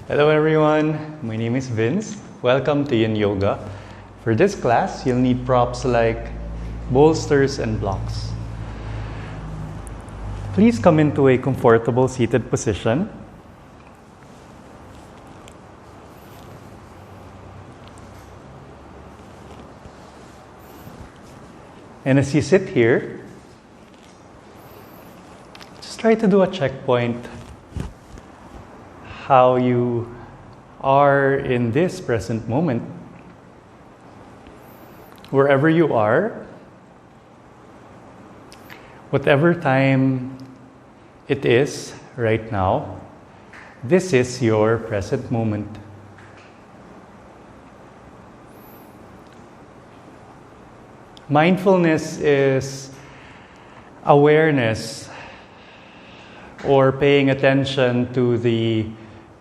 Hello everyone, my name is Vince. Welcome to Yin Yoga. For this class, you'll need props like bolsters and blocks. Please come into a comfortable seated position. And as you sit here, just try to do a checkpoint how you are in this present moment. Wherever you are, whatever time it is right now, this is your present moment. Mindfulness is awareness or paying attention to the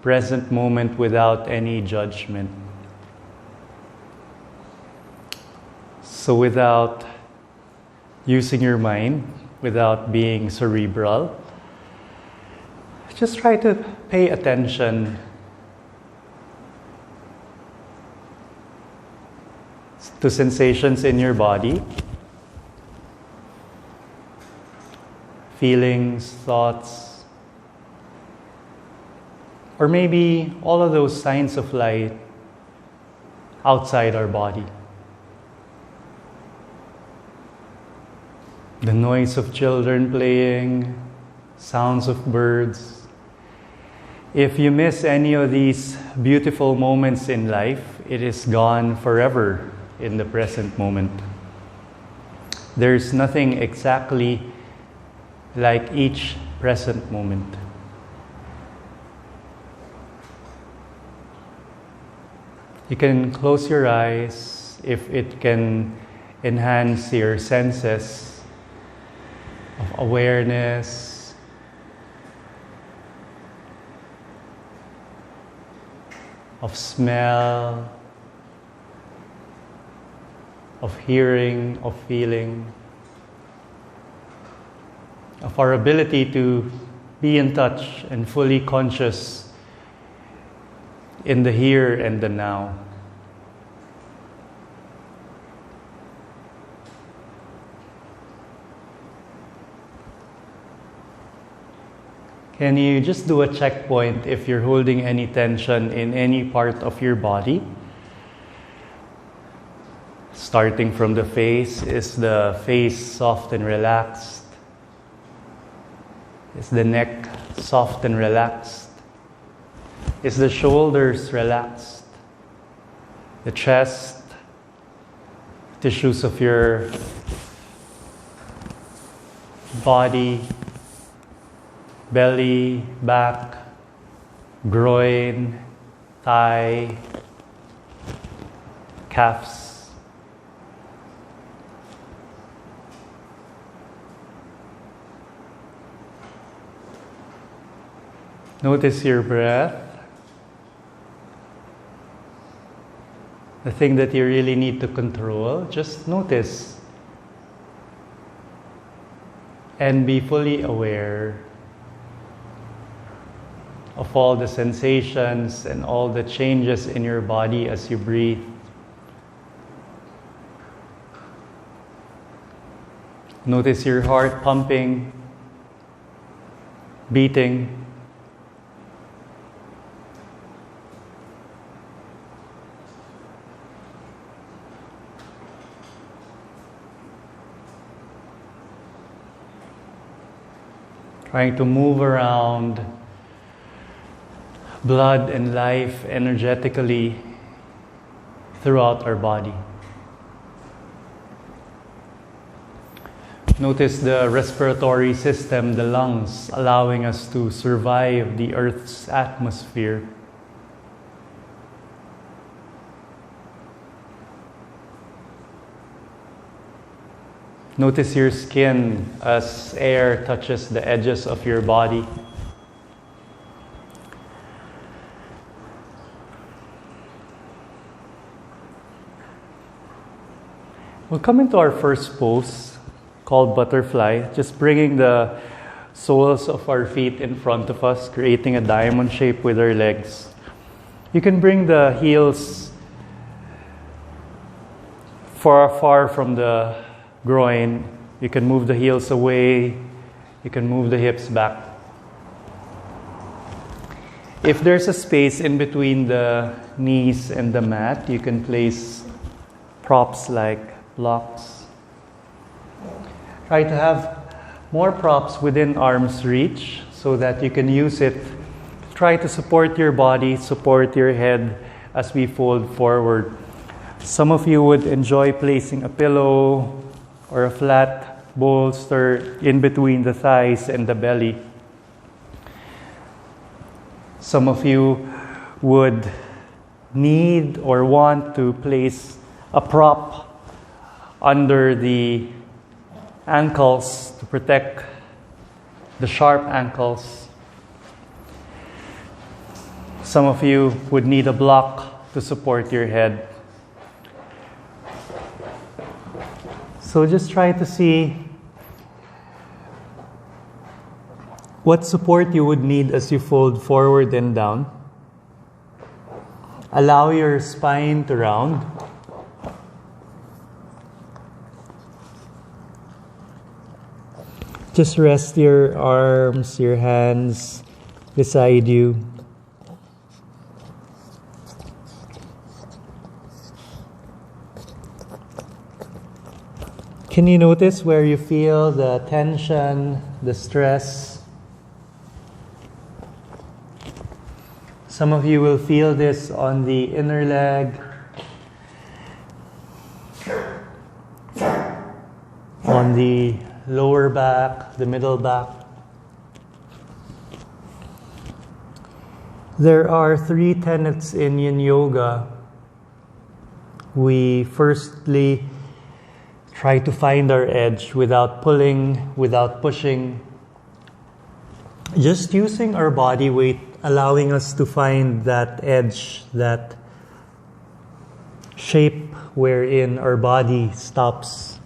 present moment without any judgment. So without using your mind, without being cerebral, just try to pay attention to sensations in your body, feelings, thoughts, or maybe all of those signs of light outside our body. The noise of children playing, sounds of birds. If you miss any of these beautiful moments in life, it is gone forever in the present moment. There's nothing exactly like each present moment. You can close your eyes if it can enhance your senses of awareness, of smell, of hearing, of feeling, of our ability to be in touch and fully conscious in the here and the now. Can you just do a checkpoint if you're holding any tension in any part of your body? Starting from the face, is the face soft and relaxed? Is the neck soft and relaxed? Is the shoulders relaxed? The chest, tissues of your body, belly, back, groin, thigh, calves. Notice your breath. The thing that you really need to control, just notice and be fully aware of all the sensations and all the changes in your body as you breathe. Notice your heart pumping, beating. Trying to move around blood and life energetically throughout our body. Notice the respiratory system, the lungs, allowing us to survive the Earth's atmosphere. Notice your skin as air touches the edges of your body. We'll come into our first pose called butterfly, just bringing the soles of our feet in front of us, creating a diamond shape with our legs. You can bring the heels far from the groin. You can move the heels away. You can move the hips back. If there's a space in between the knees and the mat, you can place props like blocks. Try to have more props within arm's reach so that you can use it. Try to support your body, support your head as we fold forward. Some of you would enjoy placing a pillow or a flat bolster in between the thighs and the belly. Some of you would need or want to place a prop under the ankles to protect the sharp ankles. Some of you would need a block to support your head. So just try to see what support you would need as you fold forward and down. Allow your spine to round. Just rest your arms, your hands beside you. Can you notice where you feel the tension, the stress? Some of you will feel this on the inner leg, on the lower back, the middle back. There are 3 tenets in Yin Yoga. We firstly try to find our edge without pulling, without pushing. Just using our body weight, allowing us to find that edge, that shape wherein our body stops.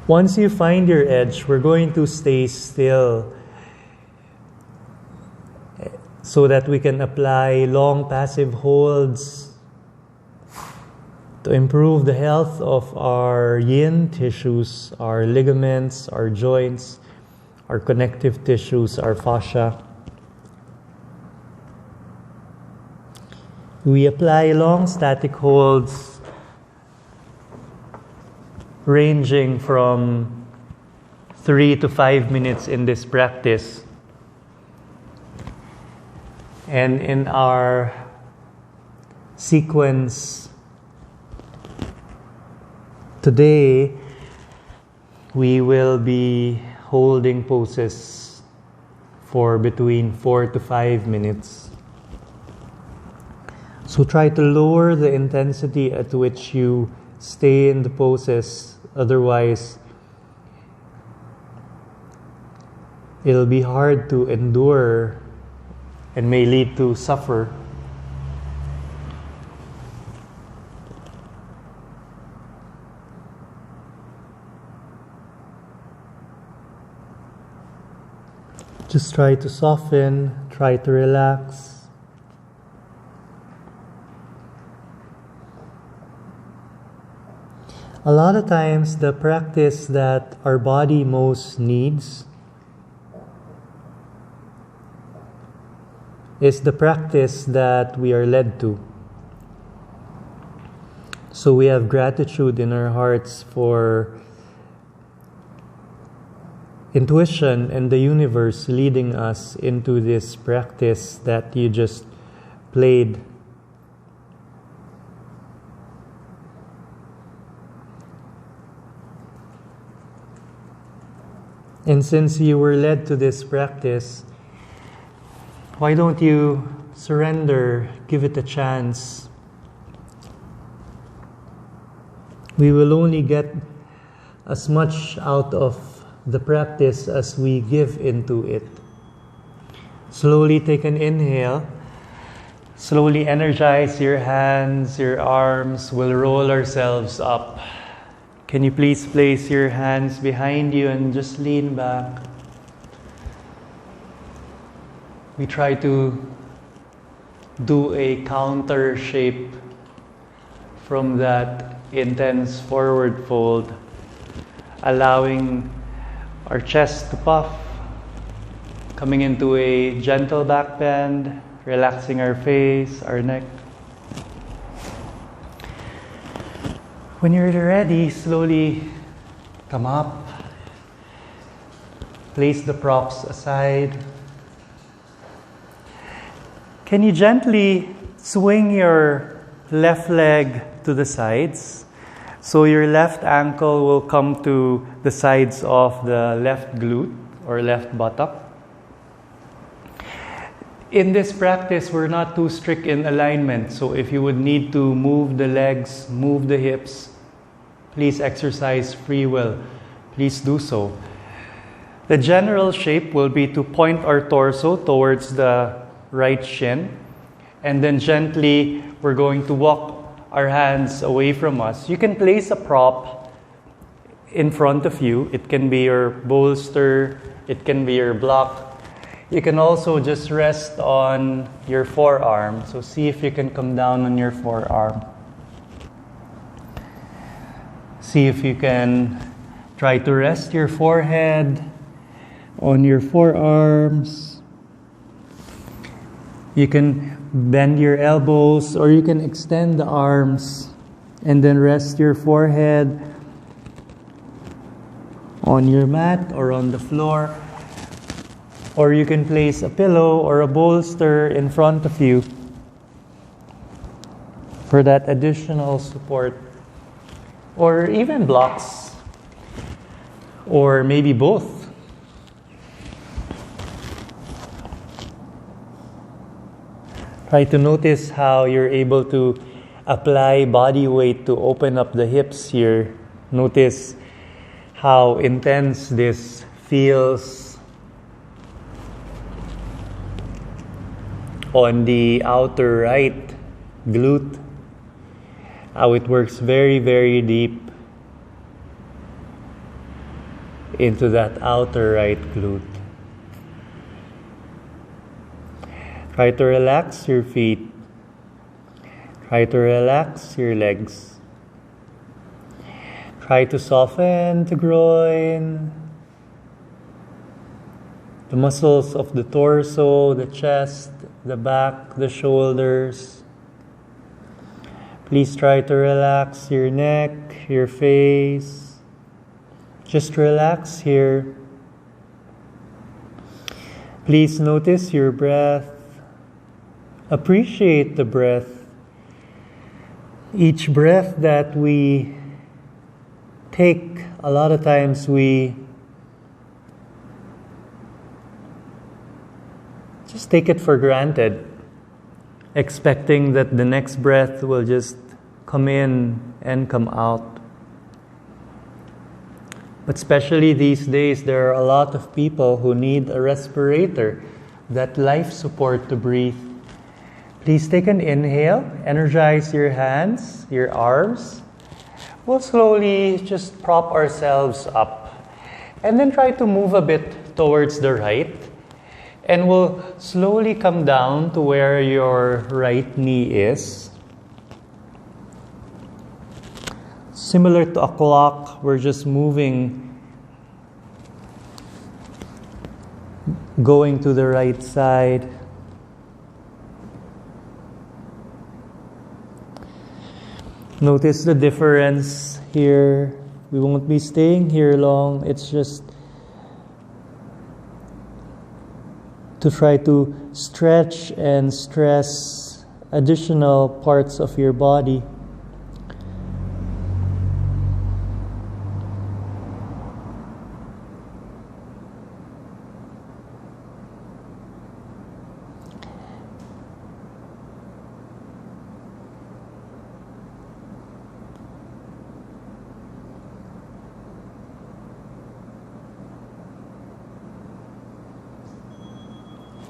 Once you find your edge, we're going to stay still so that we can apply long passive holds to improve the health of our yin tissues, our ligaments, our joints, our connective tissues, our fascia. We apply long static holds ranging from 3 to 5 minutes in this practice. And in our sequence today, we will be holding poses for between 4 to 5 minutes. So try to lower the intensity at which you stay in the poses. Otherwise, it'll be hard to endure and may lead to suffer. Just try to soften, try to relax. A lot of times, the practice that our body most needs is the practice that we are led to. So we have gratitude in our hearts for intuition and the universe leading us into this practice that you just played. And since you were led to this practice, why don't you surrender, give it a chance? We will only get as much out of the practice as we give into it. Slowly take an inhale. Slowly energize your hands, your arms. We'll roll ourselves up. Can you please place your hands behind you and just lean back? We try to do a counter shape from that intense forward fold, allowing our chest to puff, coming into a gentle back bend, relaxing our face, our neck. When you're ready, slowly come up, place the props aside. Can you gently swing your left leg to the sides? So your left ankle will come to the sides of the left glute or left buttock. In this practice, we're not too strict in alignment. So if you would need to move the legs, move the hips, please exercise free will. Please do so. The general shape will be to point our torso towards the right shin, and then gently we're going to walk our hands away from us. You can place a prop in front of you. It can be your bolster, it can be your block. You can also just rest on your forearm. So see if you can come down on your forearm. See if you can try to rest your forehead on your forearms. You can bend your elbows, or you can extend the arms and then rest your forehead on your mat or on the floor. Or you can place a pillow or a bolster in front of you for that additional support. Or even blocks, or maybe both. Try to notice how you're able to apply body weight to open up the hips here. Notice how intense this feels on the outer right glute. How it works very, very deep into that outer right glute. Try to relax your feet. Try to relax your legs. Try to soften the groin, the muscles of the torso, the chest, the back, the shoulders. Please try to relax your neck, your face. Just relax here. Please notice your breath. Appreciate the breath. Each breath that we take, a lot of times we just take it for granted, expecting that the next breath will just come in and come out. But especially these days, there are a lot of people who need a respirator, that life support to breathe. Please take an inhale, energize your hands, your arms. We'll slowly just prop ourselves up and then try to move a bit towards the right. And we'll slowly come down to where your right knee is. Similar to a clock, we're just moving, going to the right side. Notice the difference here. We won't be staying here long. It's just to try to stretch and stress additional parts of your body.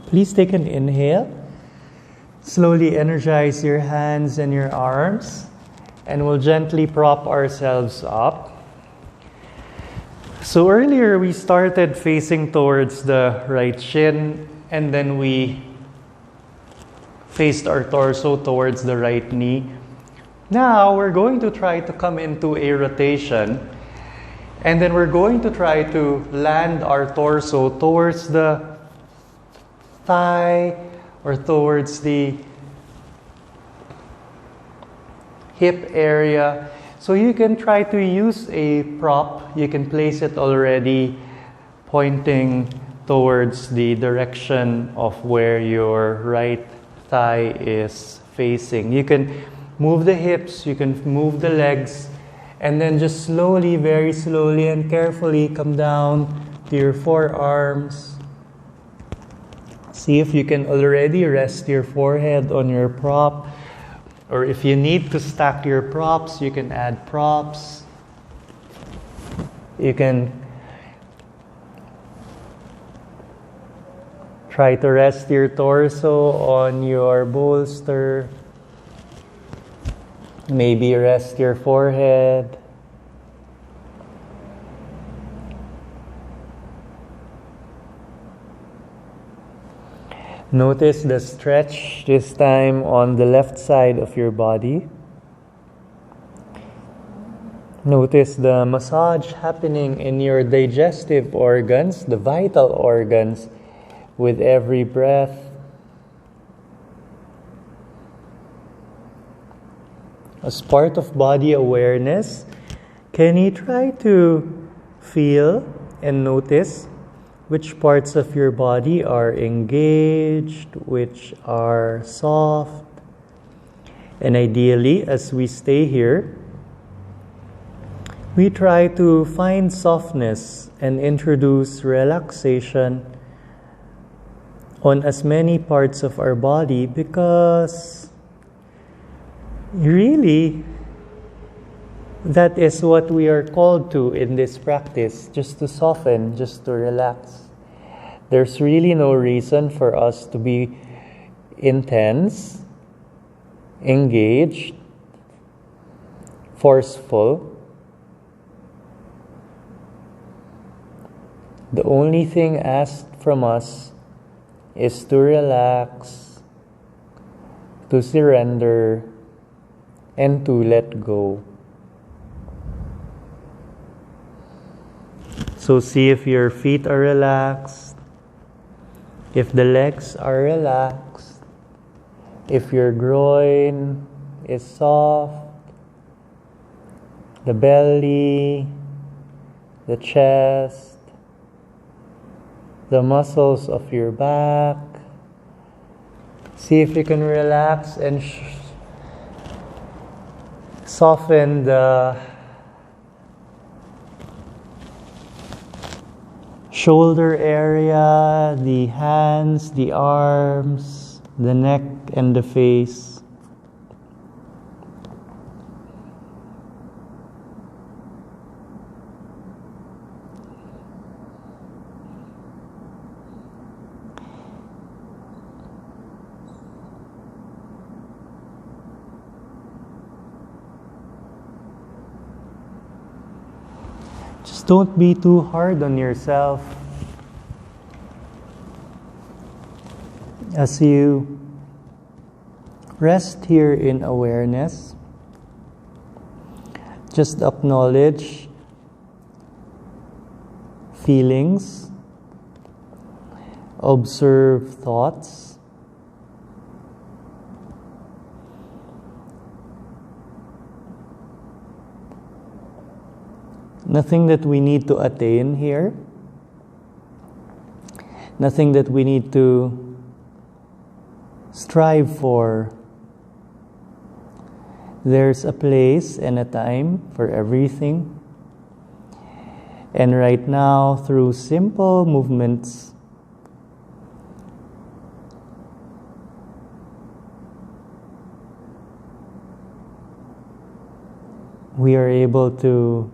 Please take an inhale. Slowly energize your hands and your arms, and we'll gently prop ourselves up. So earlier we started facing towards the right shin, and then we faced our torso towards the right knee. Now we're going to try to come into a rotation, and then we're going to try to land our torso towards the thigh or towards the hip area. So you can try to use a prop. You can place it already pointing towards the direction of where your right thigh is facing. You can move the hips, you can move the legs, and then just slowly, very slowly and carefully come down to your forearms. See if you can already rest your forehead on your prop. Or if you need to stack your props, you can add props. You can try to rest your torso on your bolster. Maybe rest your forehead. Notice the stretch this time on the left side of your body. Notice the massage happening in your digestive organs, the vital organs, with every breath. As part of body awareness, can you try to feel and notice which parts of your body are engaged, which are soft? And ideally, as we stay here, we try to find softness and introduce relaxation on as many parts of our body, because really, that is what we are called to in this practice, just to soften, just to relax. There's really no reason for us to be intense, engaged, forceful. The only thing asked from us is to relax, to surrender, and to let go. So see if your feet are relaxed, if the legs are relaxed, if your groin is soft, the belly, the chest, the muscles of your back. See if you can relax and soften the shoulder area, the hands, the arms, the neck, and the face. Don't be too hard on yourself. As you rest here in awareness, just acknowledge feelings, observe thoughts, nothing that we need to attain here. Nothing that we need to strive for. There's a place and a time for everything. And right now, through simple movements, we are able to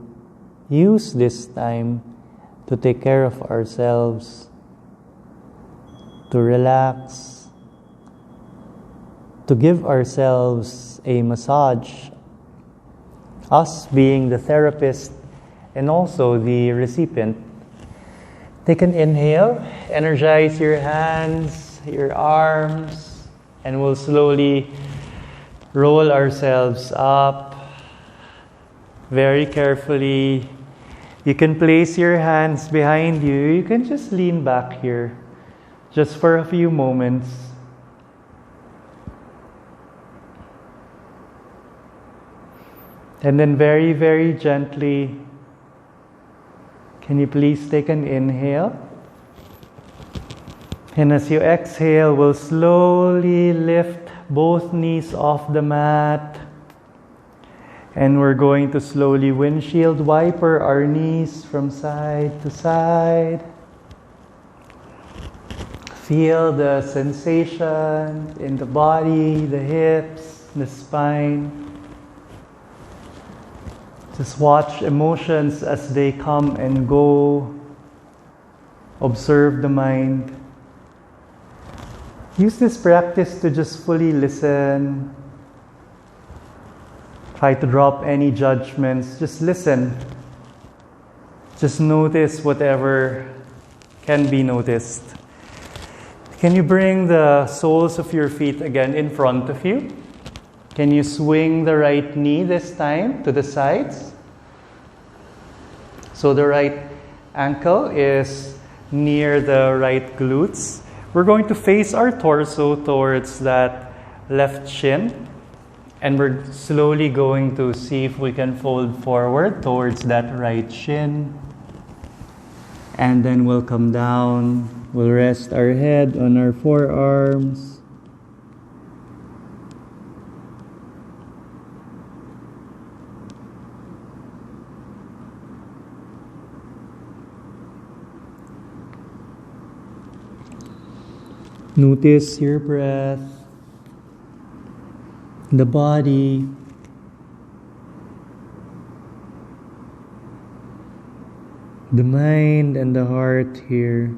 use this time to take care of ourselves, to relax, to give ourselves a massage, us being the therapist and also the recipient. Take an inhale, energize your hands, your arms, And we'll slowly roll ourselves up very carefully. You can place your hands behind you. You can just lean back here just for a few moments. And then very, very gently, can you please take an inhale? And as you exhale, we'll slowly lift both knees off the mat. And we're going to slowly windshield wiper our knees from side to side. Feel the sensation in the body, the hips, the spine. Just watch emotions as they come and go. Observe the mind. Use this practice to just fully listen. Try to drop any judgments. Just listen. Just notice whatever can be noticed. Can you bring the soles of your feet again in front of you? Can you swing the right knee this time to the sides? So the right ankle is near the right glutes. We're going to face our torso towards that left shin. And we're slowly going to see if we can fold forward towards that right shin. And then we'll come down. We'll rest our head on our forearms. Notice your breath, the body, the mind and the heart here.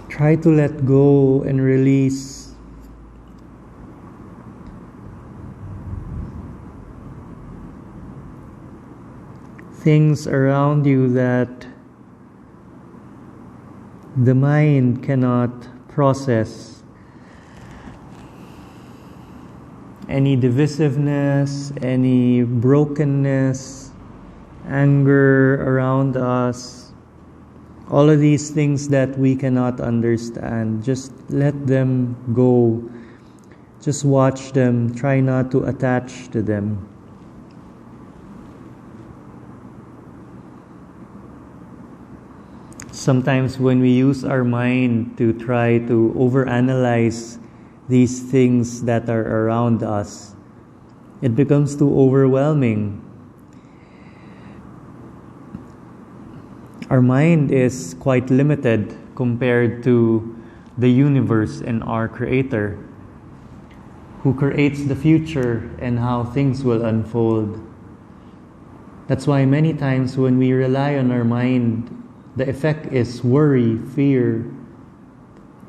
Try to let go and release. Things around you that the mind cannot process. Any divisiveness, any brokenness, anger around us, all of these things that we cannot understand, just let them go. Just watch them. Try not to attach to them. Sometimes when we use our mind to try to overanalyze these things that are around us, it becomes too overwhelming. Our mind is quite limited compared to the universe and our Creator, who creates the future and how things will unfold. That's why many times when we rely on our mind, the effect is worry, fear,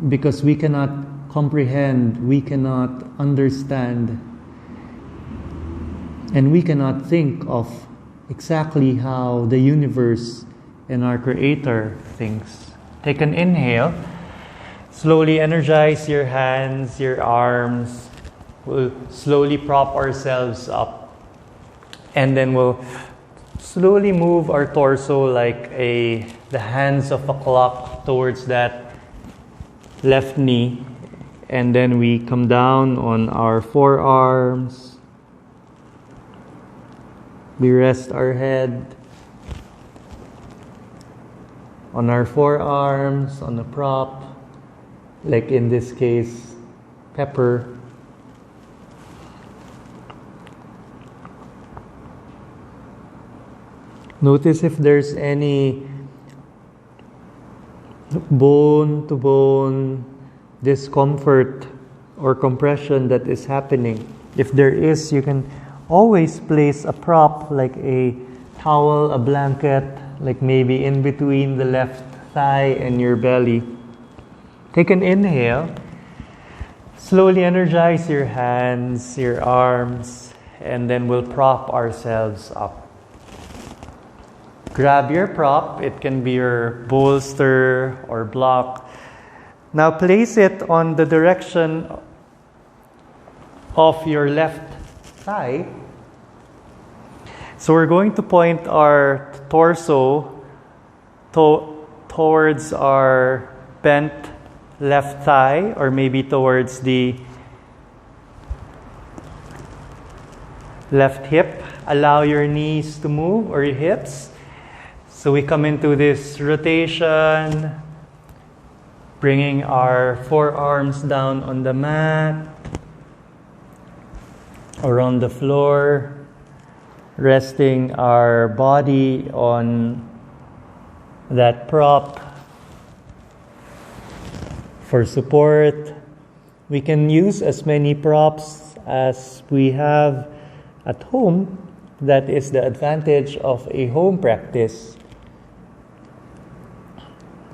because we cannot comprehend, we cannot understand, and we cannot think of exactly how the universe and our Creator thinks. Take an inhale. Slowly energize your hands, your arms. We'll slowly prop ourselves up. And then we'll slowly move our torso like the hands of a clock towards that left knee. And then we come down on our forearms. We rest our head on our forearms, on a prop, like in this case, pepper. Notice if there's any bone-to-bone discomfort or compression that is happening. If there is, you can always place a prop like a towel, a blanket, like maybe in between the left thigh and your belly. Take an inhale. Slowly energize your hands, your arms, and then we'll prop ourselves up. Grab your prop. It can be your bolster or block. Now place it on the direction of your left thigh. So we're going to point our torso towards our bent left thigh, or maybe towards the left hip. Allow your knees to move, or your hips. So we come into this rotation, bringing our forearms down on the mat or on the floor, resting our body on that prop for support. We can use as many props as we have at home. That is the advantage of a home practice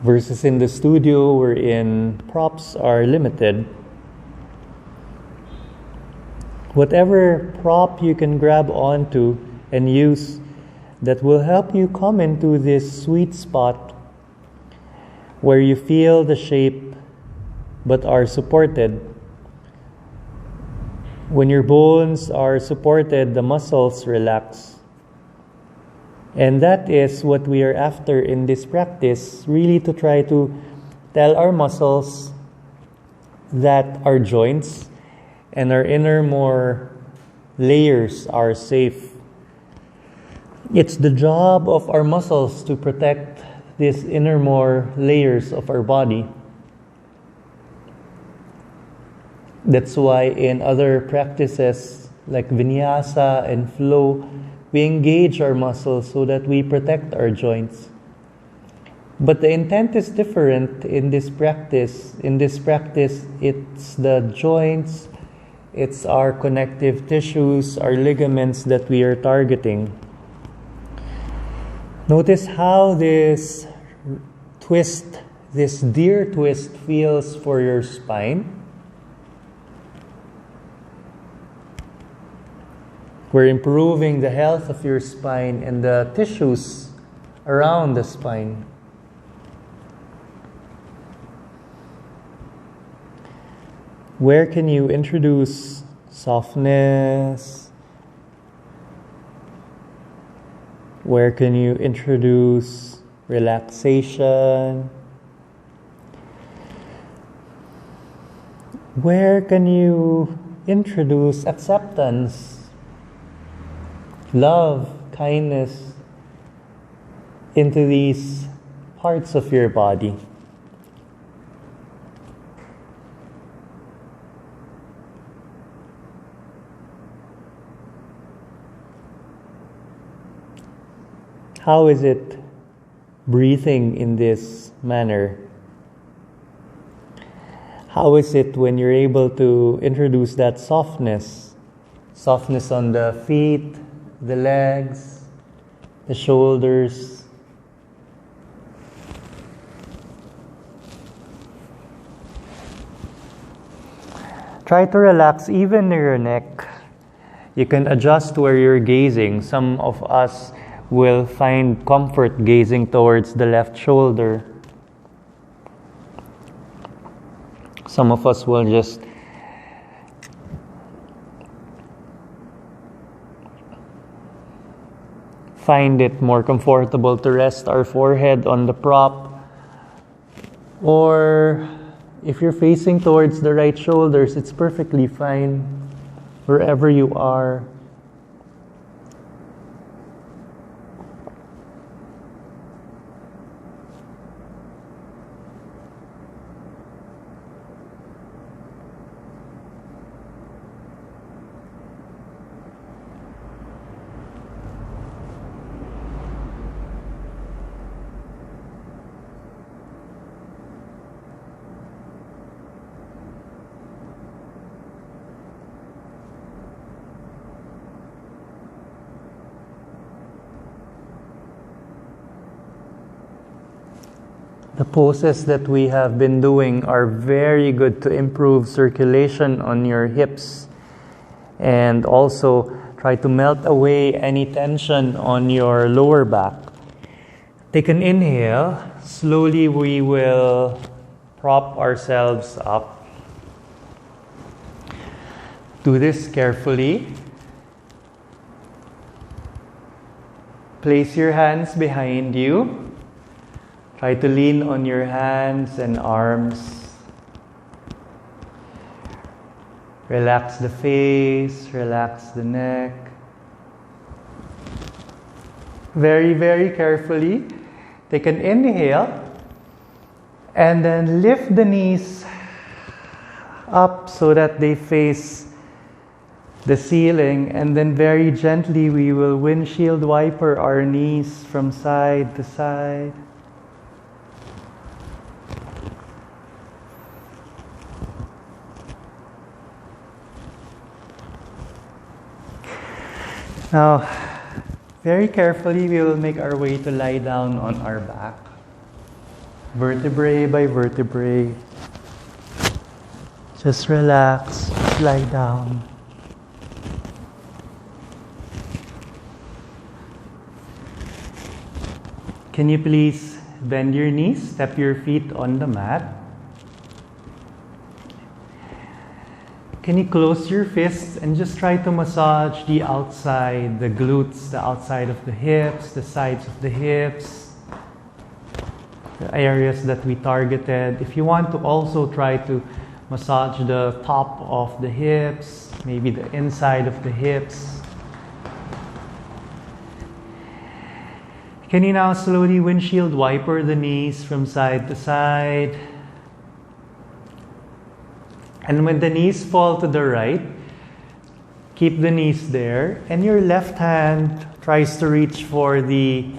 versus in the studio wherein props are limited. Whatever prop you can grab onto and use that will help you come into this sweet spot where you feel the shape but are supported. When your bones are supported, the muscles relax. And that is what we are after in this practice, really to try to tell our muscles that our joints and our inner more layers are safe. It's the job of our muscles to protect these inner more layers of our body. That's why in other practices like vinyasa and flow, we engage our muscles so that we protect our joints. But the intent is different in this practice. In this practice, it's the joints, it's our connective tissues, our ligaments that we are targeting. Notice how this twist, this deer twist feels for your spine. We're improving the health of your spine and the tissues around the spine. Where can you introduce softness? Where can you introduce relaxation? Where can you introduce acceptance? Love, kindness into these parts of your body. How is it breathing in this manner? How is it when you're able to introduce that softness? Softness on the feet, the legs, the shoulders. Try to relax even your neck. You can adjust where you're gazing. Some of us will find comfort gazing towards the left shoulder. Some of us will just find it more comfortable to rest our forehead on the prop. Or if you're facing towards the right shoulders, it's perfectly fine wherever you are. The poses that we have been doing are very good to improve circulation on your hips and also try to melt away any tension on your lower back. Take an inhale. Slowly we will prop ourselves up. Do this carefully. Place your hands behind you. Try to lean on your hands and arms. Relax the face, relax the neck. Very, very carefully, take an inhale and then lift the knees up so that they face the ceiling, and then very gently we will windshield wiper our knees from side to side. Now, very carefully we will make our way to lie down on our back, vertebrae by vertebrae. Just relax, just lie down. Can you please bend your knees, step your feet on the mat? Can you close your fists and just try to massage the outside, the glutes, the outside of the hips, the sides of the hips, the areas that we targeted. If you want to also try to massage the top of the hips, maybe the inside of the hips. Can you now slowly windshield wiper the knees from side to side? And when the knees fall to the right, keep the knees there, and your left hand tries to reach for the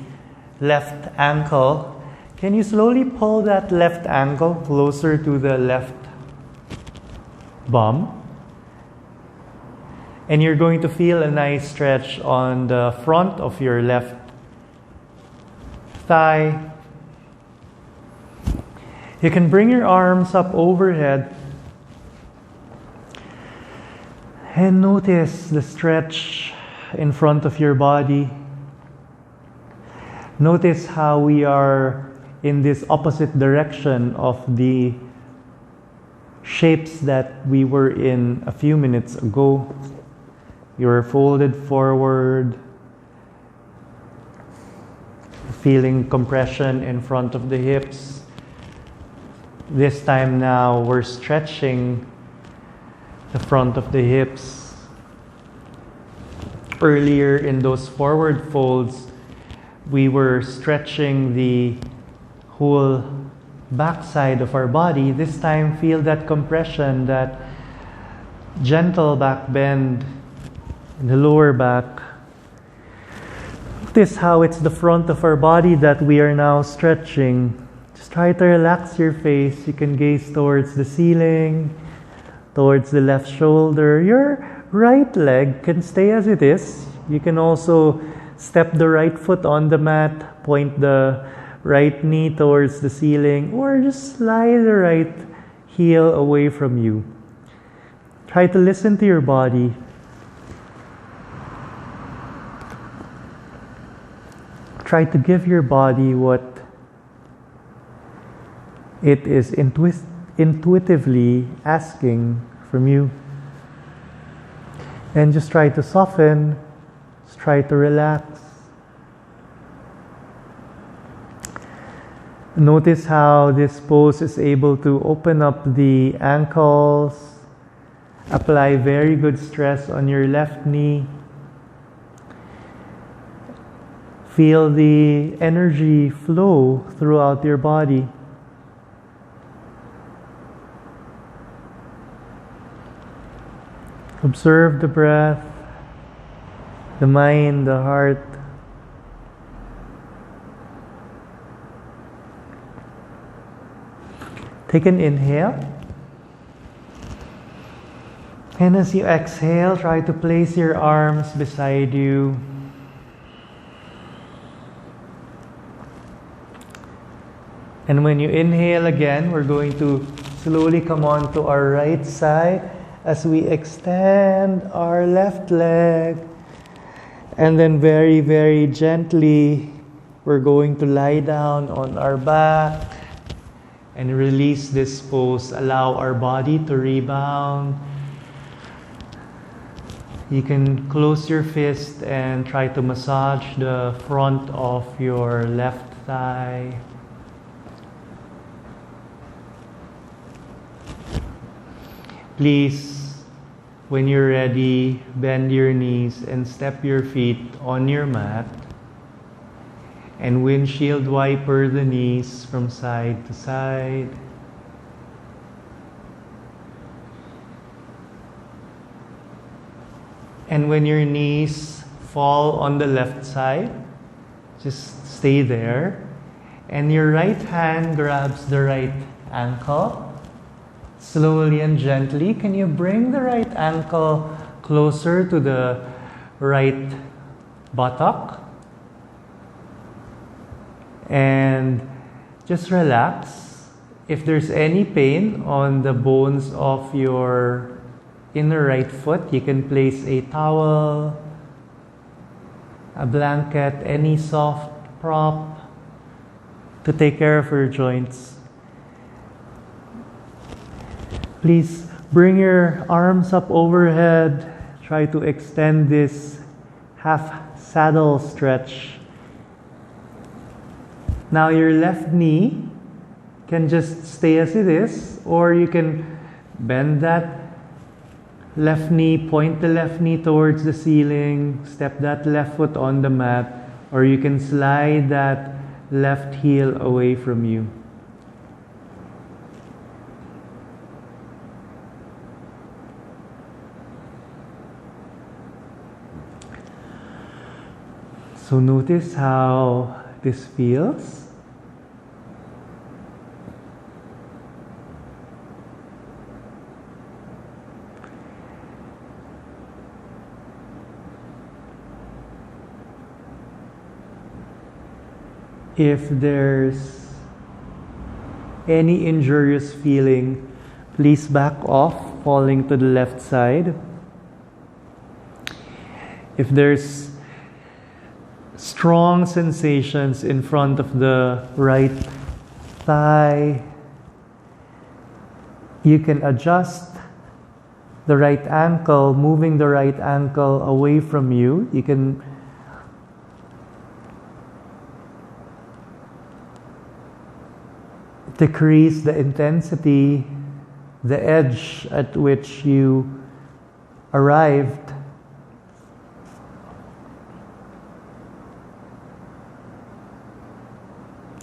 left ankle. Can you slowly pull that left ankle closer to the left bum? And you're going to feel a nice stretch on the front of your left thigh. You can bring your arms up overhead and notice the stretch in front of your body. Notice how we are in this opposite direction of the shapes that we were in a few minutes ago. You are folded forward, feeling compression in front of the hips. This time now we're stretching the front of the hips. Earlier in those forward folds, we were stretching the whole backside of our body. This time, feel that compression, that gentle back bend in the lower back. Notice how it's the front of our body that we are now stretching. Just try to relax your face. You can gaze towards the ceiling, towards the left shoulder. Your right leg can stay as it is. You can also step the right foot on the mat, point the right knee towards the ceiling, or just slide the right heel away from you. Try to listen to your body. Try to give your body what it is intuitively asking from you. And just try to soften, just try to relax. Notice how this pose is able to open up the ankles, apply very good stress on your left knee. Feel the energy flow throughout your body. Observe the breath, the mind, the heart. Take an inhale. And as you exhale, try to place your arms beside you. And when you inhale again, we're going to slowly come on to our right side as we extend our left leg. And then very, very gently, we're going to lie down on our back. and release this pose. Allow our body to rebound. You can close your fist and try to massage the front of your left thigh. Please, when you're ready, bend your knees and step your feet on your mat. And windshield wiper the knees from side to side. And when your knees fall on the left side, just stay there. And your right hand grabs the right ankle. Slowly and gently, can you bring the right ankle closer to the right buttock? And just relax. If there's any pain on the bones of your inner right foot, you can place a towel, a blanket, any soft prop to take care of your joints. Please bring your arms up overhead. Try to extend this half saddle stretch. Now your left knee can just stay as it is, or you can bend that left knee, point the left knee towards the ceiling, step that left foot on the mat, or you can slide that left heel away from you. So notice how this feels. If there's any injurious feeling, please back off, falling to the left side. If there's strong sensations in front of the right thigh, you can adjust the right ankle, moving the right ankle away from you. You can decrease the intensity, the edge at which you arrived.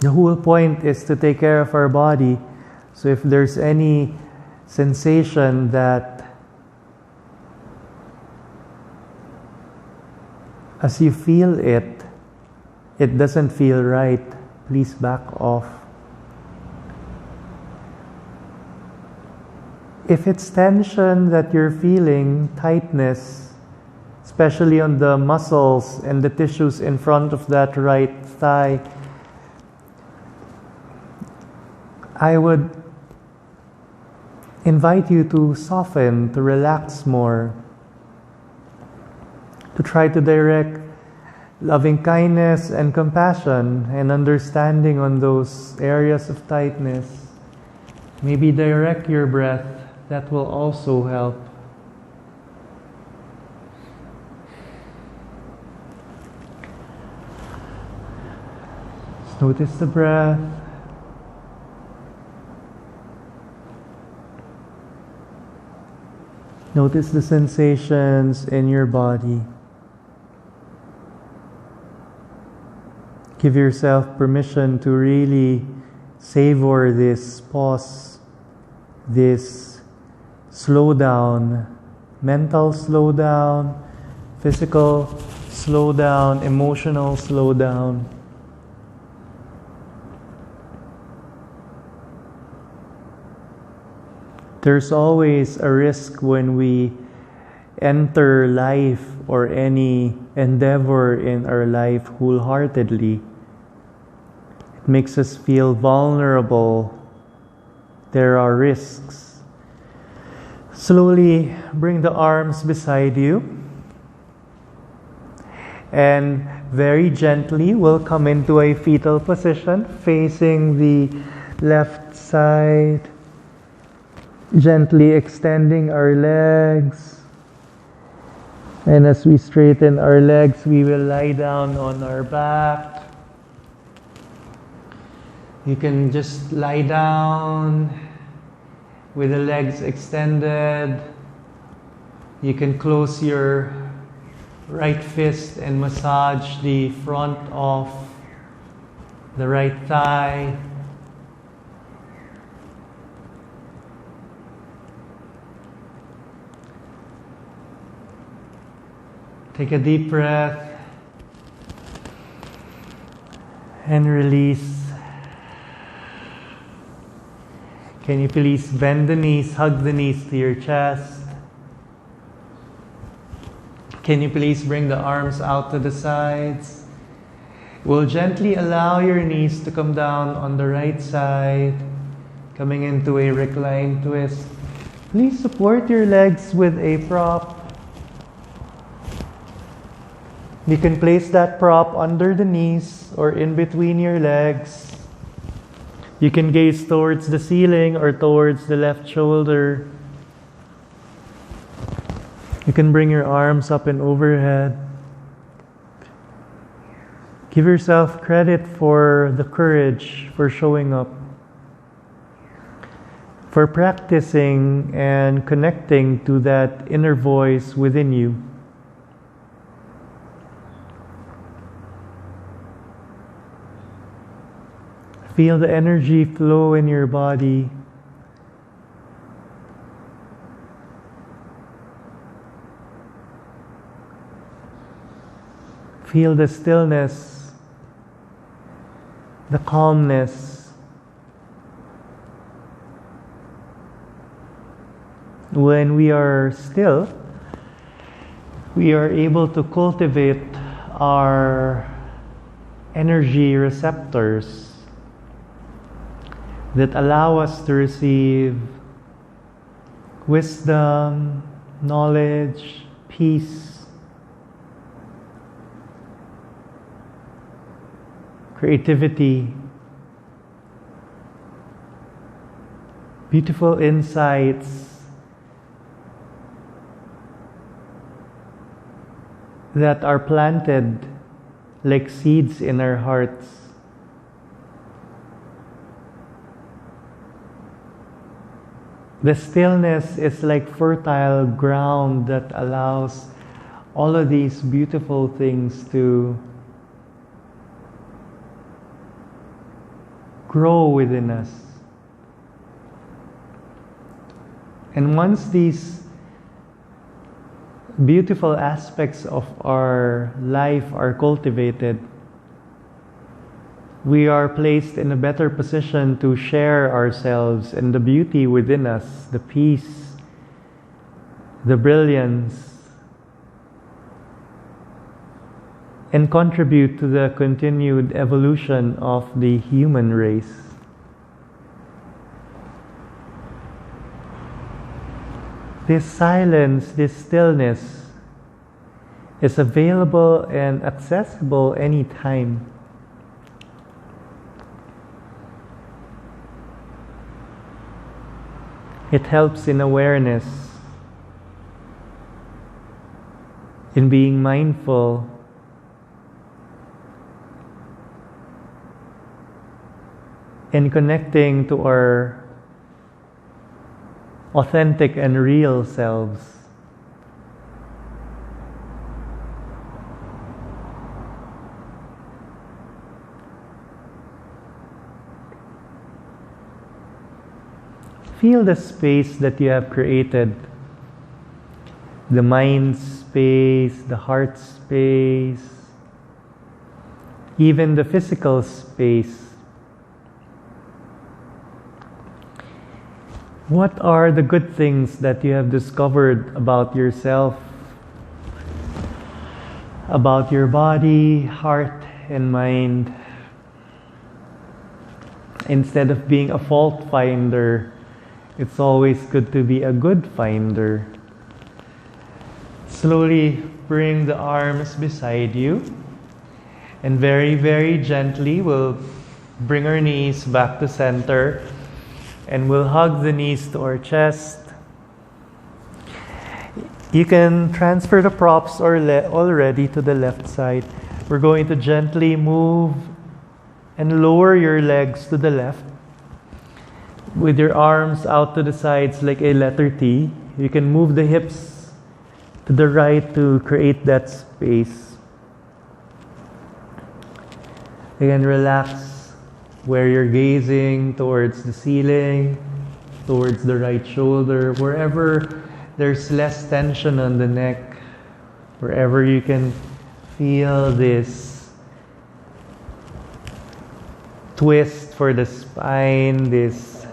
The whole point is to take care of our body. So if there's any sensation that as you feel it, it doesn't feel right, please back off. If it's tension that you're feeling, tightness, especially on the muscles and the tissues in front of that right thigh, I would invite you to soften, to relax more, to try to direct loving kindness and compassion and understanding on those areas of tightness. Maybe direct your breath. That will also help. Just notice the breath. Notice the sensations in your body. Give yourself permission to really savor this pause, this slowdown, mental slowdown, physical slowdown, emotional slowdown. There's always a risk when we enter life or any endeavor in our life wholeheartedly. It makes us feel vulnerable. There are risks. Slowly bring the arms beside you. And very gently we'll come into a fetal position facing the left side, gently extending our legs. And as we straighten our legs, we will lie down on our back. You can just lie down with the legs extended. You can close your right fist and massage the front of the right thigh. Take a deep breath and release. Can you please bend the knees, hug the knees to your chest? Can you please bring the arms out to the sides? We'll gently allow your knees to come down on the right side, coming into a reclined twist. Please support your legs with a prop. You can place that prop under the knees or in between your legs. You can gaze towards the ceiling or towards the left shoulder. You can bring your arms up and overhead. Give yourself credit for the courage for showing up, for practicing and connecting to that inner voice within you. Feel the energy flow in your body. Feel the stillness, the calmness. When we are still, we are able to cultivate our energy receptors that allow us to receive wisdom, knowledge, peace, creativity, beautiful insights that are planted like seeds in our hearts. The stillness is like fertile ground that allows all of these beautiful things to grow within us. And once these beautiful aspects of our life are cultivated, we are placed in a better position to share ourselves and the beauty within us, the peace, the brilliance, and contribute to the continued evolution of the human race. This silence, this stillness is available and accessible anytime. It helps in awareness, in being mindful, in connecting to our authentic and real selves. Feel the space that you have created, the mind space, the heart space, even the physical space. What are the good things that you have discovered about yourself, about your body, heart, and mind? Instead of being a fault finder, it's always good to be a good finder. Slowly bring the arms beside you, and very, very gently we'll bring our knees back to center. And we'll hug the knees to our chest. You can transfer the props already to the left side. We're going to gently move and lower your legs to the left with your arms out to the sides like a letter T. You can move the hips to the right to create that space. Again, relax where you're gazing towards the ceiling, towards the right shoulder, wherever there's less tension on the neck, wherever you can feel this twist for the spine, this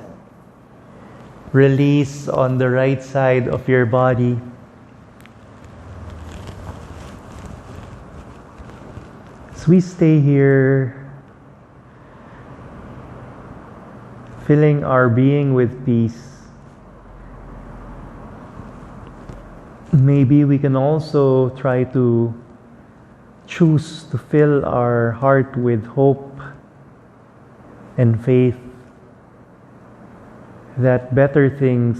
release on the right side of your body. So we stay here, filling our being with peace. Maybe we can also try to choose to fill our heart with hope and faith that better things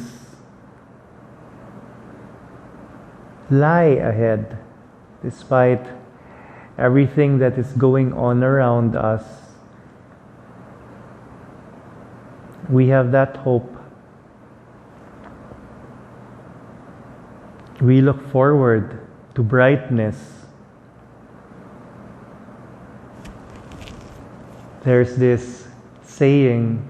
lie ahead despite everything that is going on around us. We have that hope. We look forward to brightness. There's this saying,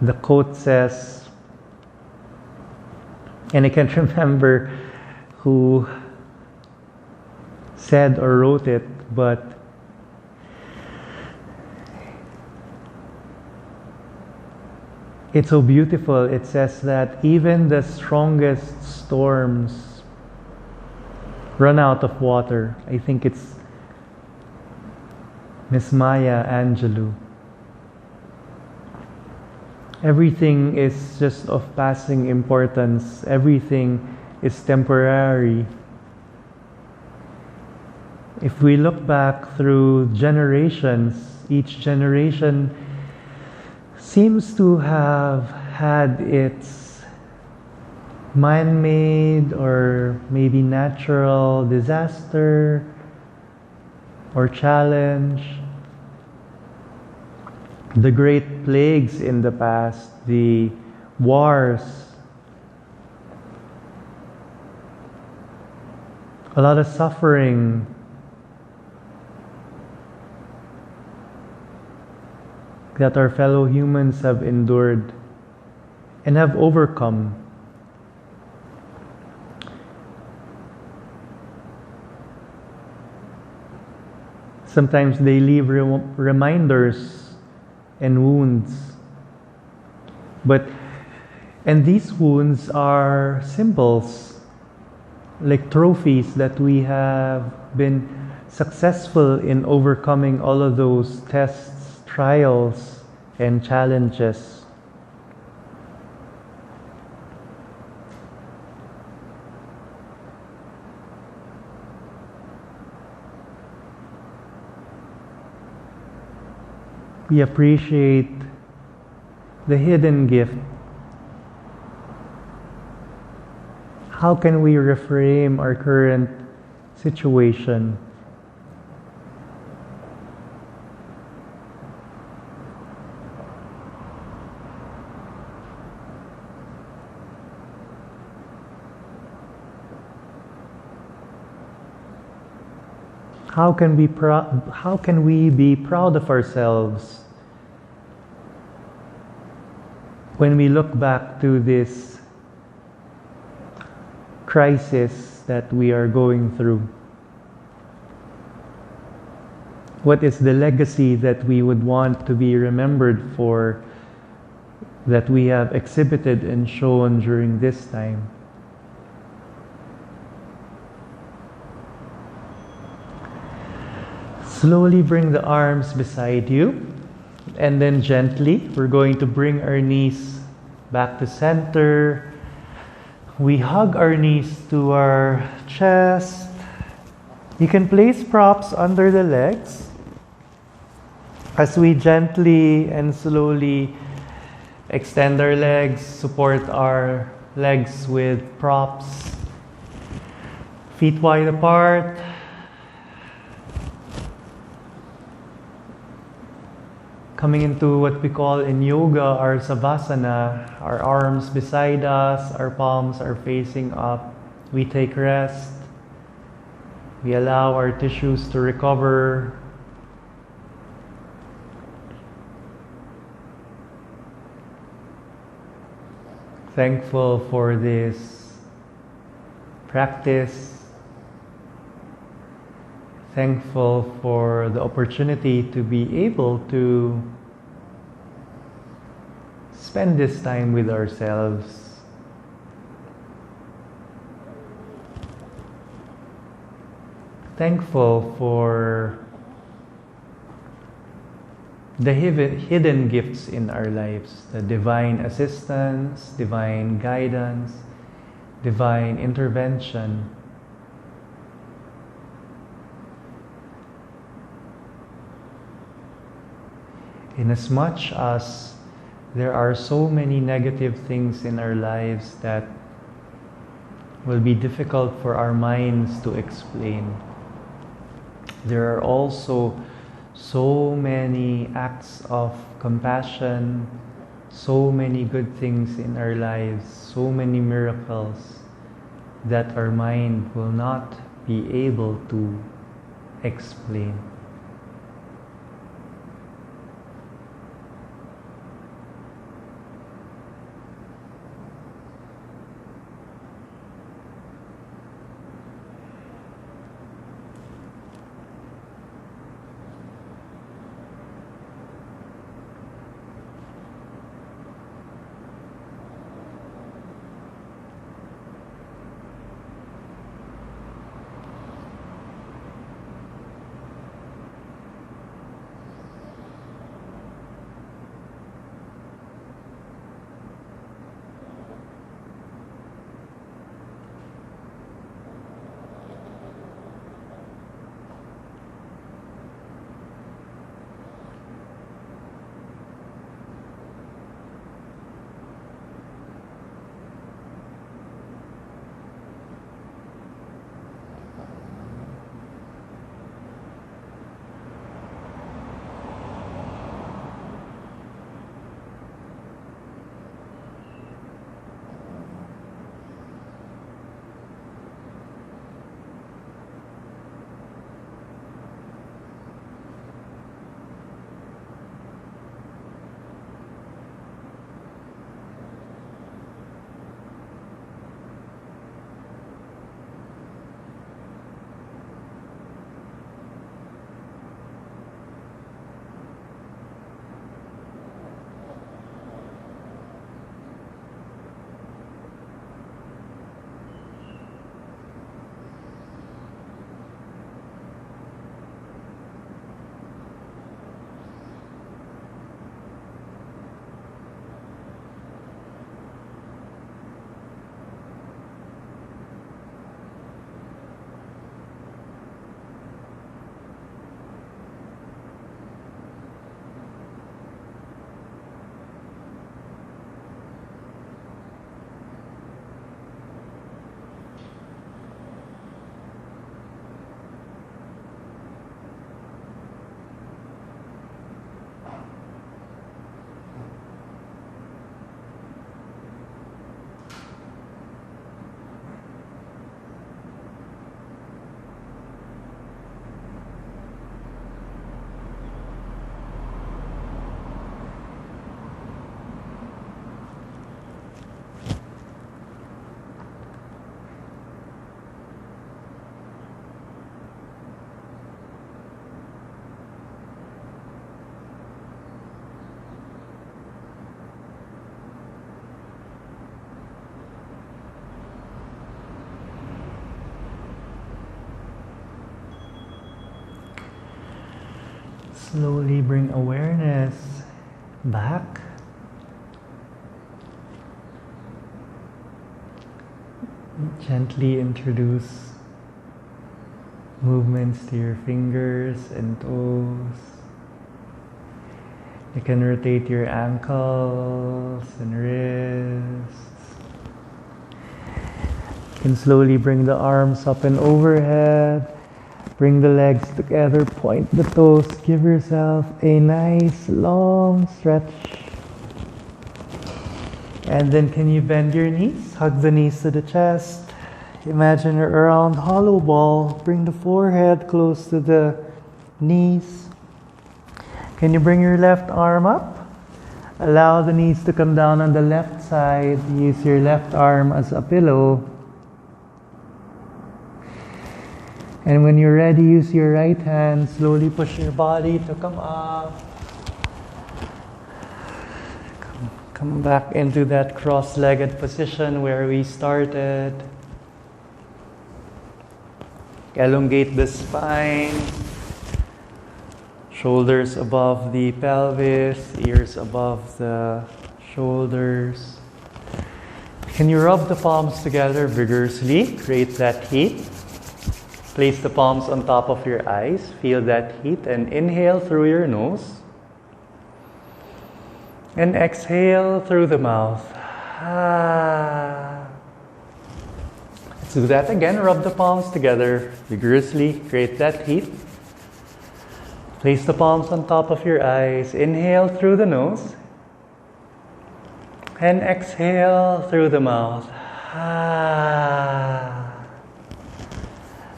the quote says, and I can't remember who said or wrote it, but it's so beautiful. It says that even the strongest storms run out of water. I think it's Miss Maya Angelou. Everything is just of passing importance. Everything is temporary. If we look back through generations, each generation seems to have had its man-made or maybe natural disaster or challenge. The great plagues in the past, the wars, a lot of suffering, that our fellow humans have endured and have overcome. Sometimes they leave reminders and wounds. And these wounds are symbols, like trophies that we have been successful in overcoming all of those tests, trials, and challenges. We appreciate the hidden gift. How can we reframe our current situation? How can we be proud of ourselves when we look back to this crisis that we are going through? What is the legacy that we would want to be remembered for, that we have exhibited and shown during this time? Slowly bring the arms beside you, and then gently we're going to bring our knees back to center. We hug our knees to our chest, You can place props under the legs as we gently and slowly extend our legs, support our legs with props, feet wide apart. Coming into what we call in yoga our savasana, our arms beside us, our palms are facing up. We take rest. We allow our tissues to recover. Thankful for this practice. Thankful for the opportunity to be able to spend this time with ourselves. Thankful for the hidden gifts in our lives, the divine assistance, divine guidance, divine intervention. Inasmuch as there are so many negative things in our lives that will be difficult for our minds to explain, there are also so many acts of compassion, so many good things in our lives, so many miracles that our mind will not be able to explain. Slowly bring awareness back. Gently introduce movements to your fingers and toes. You can rotate your ankles and wrists. You can slowly bring the arms up and overhead. Bring the legs together, point the toes. Give yourself a nice long stretch. And then can you bend your knees? Hug the knees to the chest. Imagine a round hollow ball. Bring the forehead close to the knees. Can you bring your left arm up? Allow the knees to come down on the left side. Use your left arm as a pillow. And when you're ready, use your right hand. Slowly push your body to come up. Come back into that cross-legged position where we started. Elongate the spine. Shoulders above the pelvis, ears above the shoulders. Can you rub the palms together vigorously? Create that heat. Place the palms on top of your eyes. Feel that heat and inhale through your nose. And exhale through the mouth. Let's do that again. Rub the palms together vigorously. Create that heat. Place the palms on top of your eyes. Inhale through the nose. And exhale through the mouth.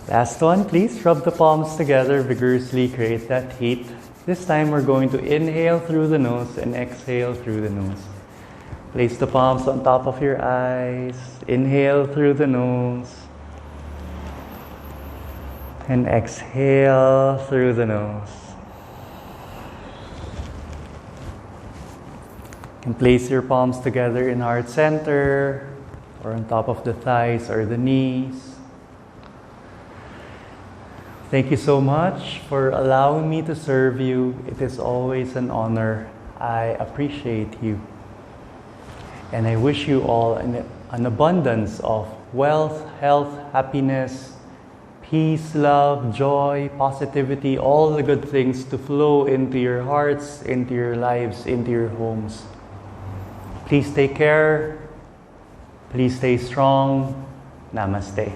Last one, please. Rub the palms together vigorously. Create that heat. This time we're going to inhale through the nose and exhale through the nose. Place the palms on top of your eyes. Inhale through the nose. And exhale through the nose. And place your palms together in heart center or on top of the thighs or the knees. Thank you so much for allowing me to serve you. It is always an honor. I appreciate you. And I wish you all an abundance of wealth, health, happiness, peace, love, joy, positivity, all the good things to flow into your hearts, into your lives, into your homes. Please take care. Please stay strong. Namaste.